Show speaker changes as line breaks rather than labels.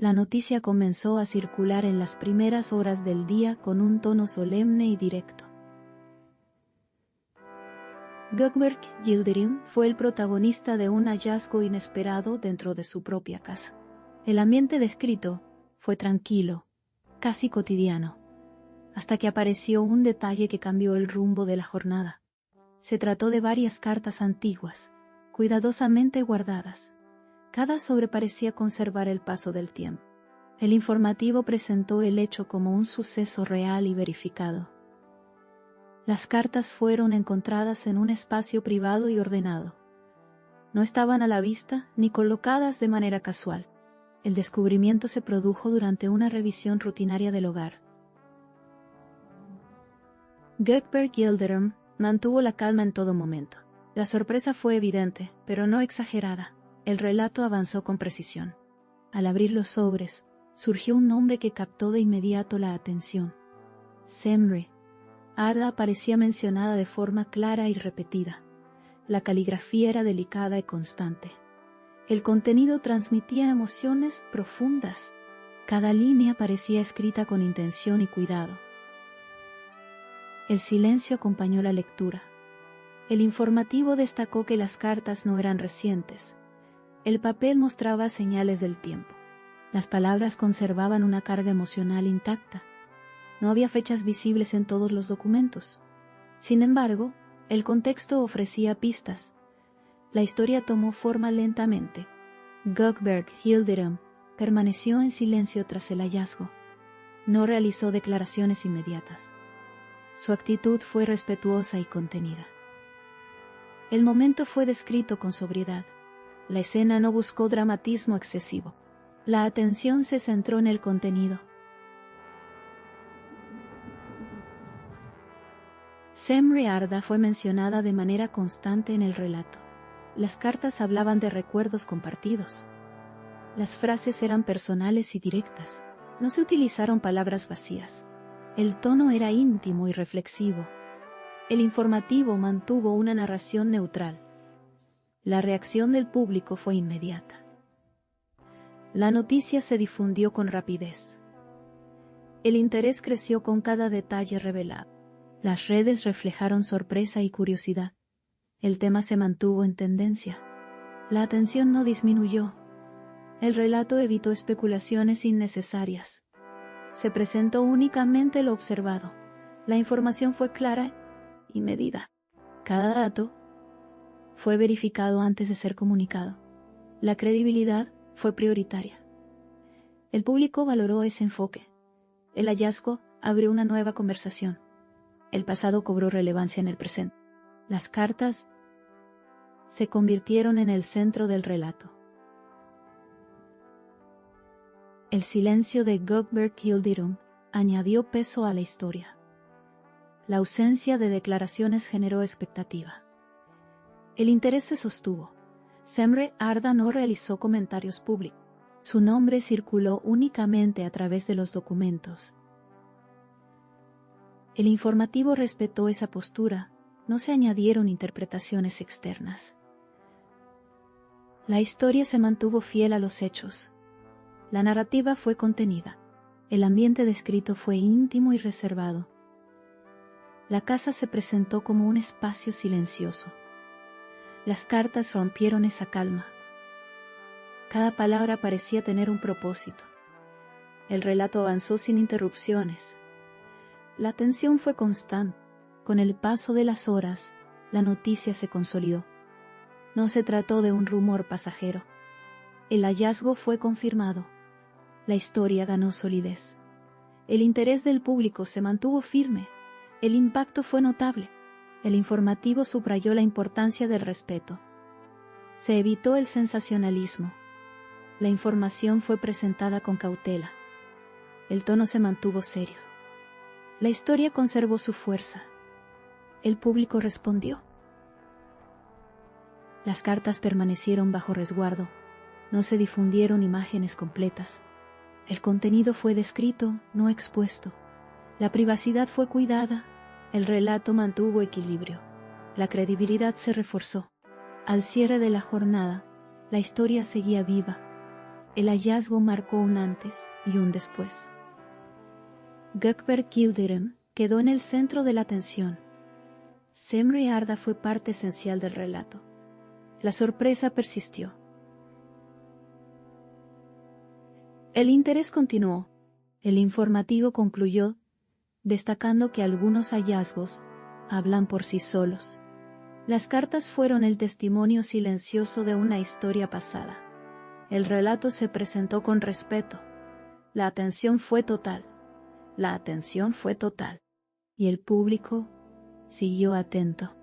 La noticia comenzó a circular en las primeras horas del día con un tono solemne y directo. Gökberk Yildirim fue el protagonista de un hallazgo inesperado dentro de su propia casa. El ambiente descrito fue tranquilo, casi cotidiano, hasta que apareció un detalle que cambió el rumbo de la jornada. Se trató de varias cartas antiguas, cuidadosamente guardadas. Cada sobre parecía conservar el paso del tiempo. El informativo presentó el hecho como un suceso real y verificado. Las cartas fueron encontradas en un espacio privado y ordenado. No estaban a la vista ni colocadas de manera casual. El descubrimiento se produjo durante una revisión rutinaria del hogar. Gökberk Yildirim mantuvo la calma en todo momento. La sorpresa fue evidente, pero no exagerada. El relato avanzó con precisión. Al abrir los sobres, surgió un nombre que captó de inmediato la atención. Semre. Arda aparecía mencionada de forma clara y repetida. La caligrafía era delicada y constante. El contenido transmitía emociones profundas. Cada línea parecía escrita con intención y cuidado. El silencio acompañó la lectura. El informativo destacó que las cartas no eran recientes. El papel mostraba señales del tiempo. Las palabras conservaban una carga emocional intacta. No había fechas visibles en todos los documentos. Sin embargo, el contexto ofrecía pistas. La historia tomó forma lentamente. Gökberk Yildirim permaneció en silencio tras el hallazgo. No realizó declaraciones inmediatas. Su actitud fue respetuosa y contenida. El momento fue descrito con sobriedad. La escena no buscó dramatismo excesivo. La atención se centró en el contenido. Semre Arda fue mencionada de manera constante en el relato. Las cartas hablaban de recuerdos compartidos. Las frases eran personales y directas. No se utilizaron palabras vacías. El tono era íntimo y reflexivo. El informativo mantuvo una narración neutral. La reacción del público fue inmediata. La noticia se difundió con rapidez. El interés creció con cada detalle revelado. Las redes reflejaron sorpresa y curiosidad. El tema se mantuvo en tendencia. La atención no disminuyó. El relato evitó especulaciones innecesarias. Se presentó únicamente lo observado. La información fue clara y medida. Cada dato fue verificado antes de ser comunicado. La credibilidad fue prioritaria. El público valoró ese enfoque. El hallazgo abrió una nueva conversación. El pasado cobró relevancia en el presente. Las cartas se convirtieron en el centro del relato. El silencio de Gökberk Yildirim añadió peso a la historia. La ausencia de declaraciones generó expectativa. El interés se sostuvo. Semre Arda no realizó comentarios públicos. Su nombre circuló únicamente a través de los documentos. El informativo respetó esa postura. No se añadieron interpretaciones externas. La historia se mantuvo fiel a los hechos. La narrativa fue contenida. El ambiente descrito fue íntimo y reservado. La casa se presentó como un espacio silencioso. Las cartas rompieron esa calma. Cada palabra parecía tener un propósito. El relato avanzó sin interrupciones. La tensión fue constante. Con el paso de las horas, la noticia se consolidó. No se trató de un rumor pasajero. El hallazgo fue confirmado. La historia ganó solidez. El interés del público se mantuvo firme. El impacto fue notable. El informativo subrayó la importancia del respeto. Se evitó el sensacionalismo. La información fue presentada con cautela. El tono se mantuvo serio. La historia conservó su fuerza. El público respondió. Las cartas permanecieron bajo resguardo. No se difundieron imágenes completas. El contenido fue descrito, no expuesto. La privacidad fue cuidada. El relato mantuvo equilibrio. La credibilidad se reforzó. Al cierre de la jornada, la historia seguía viva. El hallazgo marcó un antes y un después. Gökberg Yildirim quedó en el centro de la atención. Semri Arda fue parte esencial del relato. La sorpresa persistió. El interés continuó. El informativo concluyó, destacando que algunos hallazgos hablan por sí solos. Las cartas fueron el testimonio silencioso de una historia pasada. El relato se presentó con respeto. La atención fue total. La atención fue total. Y el público siguió atento.